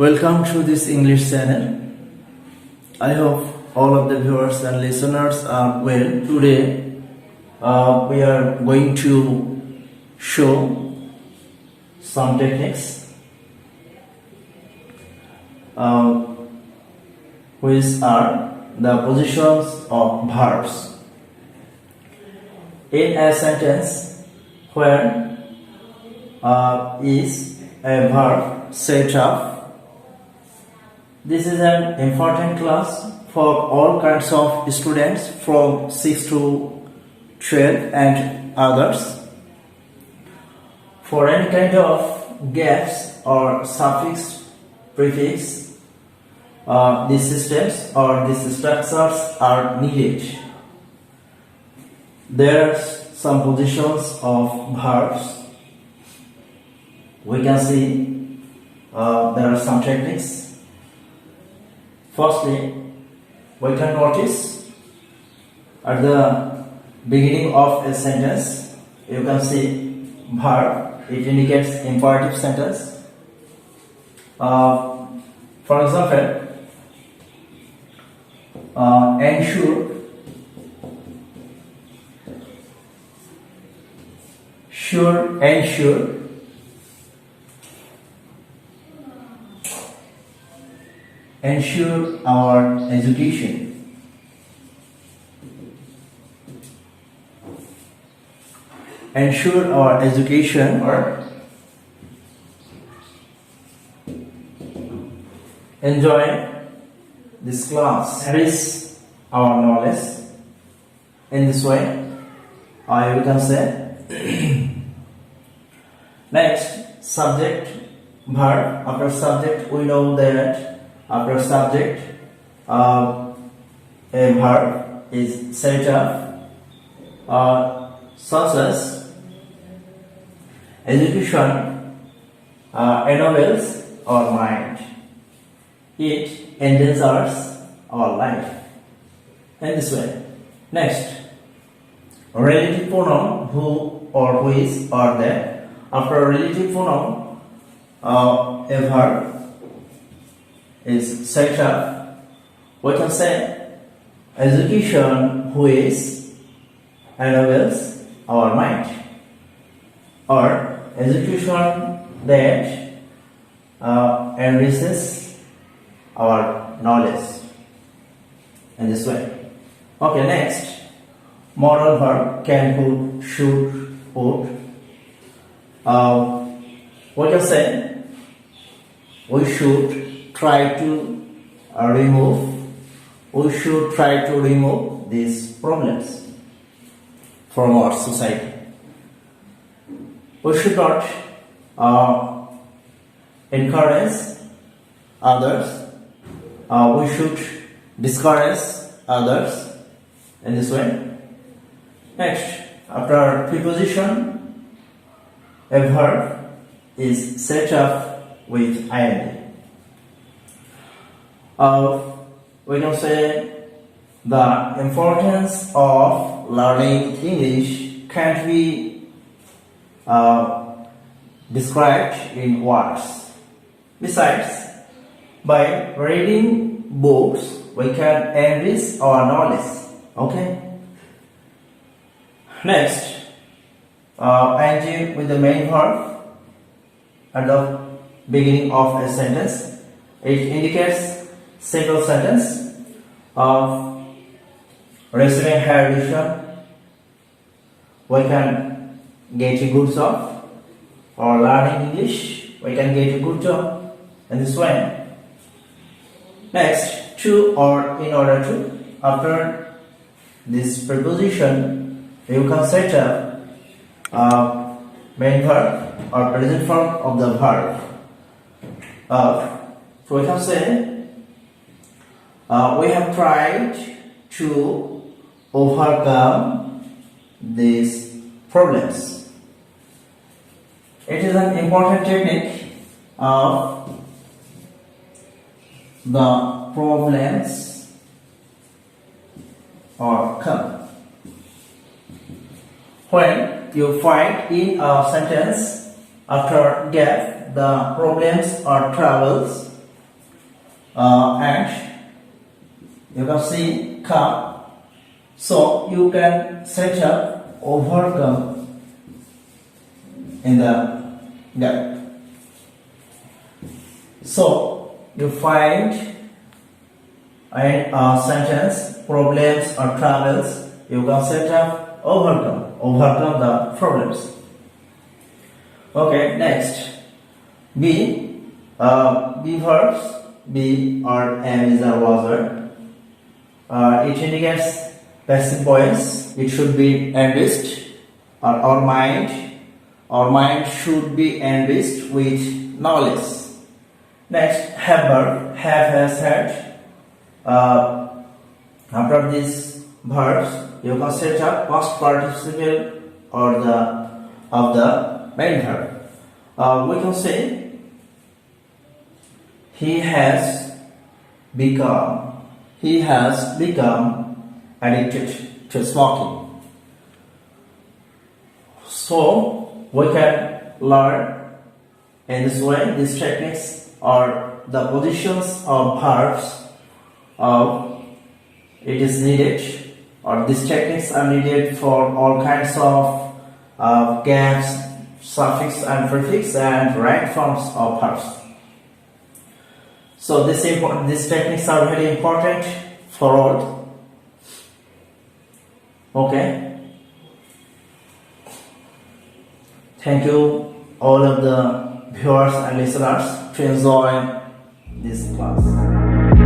Welcome to this English channel. I hope all of the viewers and listeners are well. Today we are going to show some techniques which are the positions of verbs in a sentence where is a verb set up. This is an important class for all kinds of students from 6 to 12 and others. For any kind of gaps or suffix-prefix, these systems or these structures are needed. There are some positions of verbs. We can see there are some techniques. Firstly, we can notice at the beginning of a sentence, you can see verb, it indicates imperative sentence. For example, ensure, ensure, ensure our education. Ensure our education or enjoy this class. Enrich our knowledge. In this way, we can say. Next, subject, verb. After subject, we know that after subject, a verb is set up, such as education ennobles our mind, it endangers our life. In this way. Next, relative pronoun who or which are there. After relative pronoun, a verb is set up, we can say education which ennobles our mind, or education that enriches our knowledge. In this way. Okay, next, modal verb can, could, should, would. We can say we should try to remove these problems from our society. We should not encourage others. We should discourage others. In this way. Next, after preposition, a verb is set up with ing. We can say the importance of learning English can't be described in words. Besides, by reading books, we can enrich our knowledge. Okay. Next, ing with the main verb at the beginning of a sentence. It indicates simple sentence of receiving higher education. We can get a good job, or learning English, we can get a good job. In this way. Next, to or in order to. After this preposition, you can set up main verb or present form of the verb. So we can say we have tried to overcome these problems. It is an important technique of the problems overcome. When you find in a sentence after gap the problems or troubles, and you can see come. So you can set up overcome in the gap. So you find a sentence, problems or troubles, you can set up overcome the problems. Okay, next B. B verbs. B or am is a word. It indicates passive voice. It should be enriched, or our mind should be enriched with knowledge. Next, have verb. Have, has, had. After these verbs, you can set up past participle or of the main verb. We can say he has become addicted to smoking. So we can learn in this way these techniques or the positions of verbs it is needed, or these techniques are needed for all kinds of gaps, suffix and prefix and right forms of verbs. So these techniques are very important for all. Okay. Thank you all of the viewers and listeners to enjoy this class.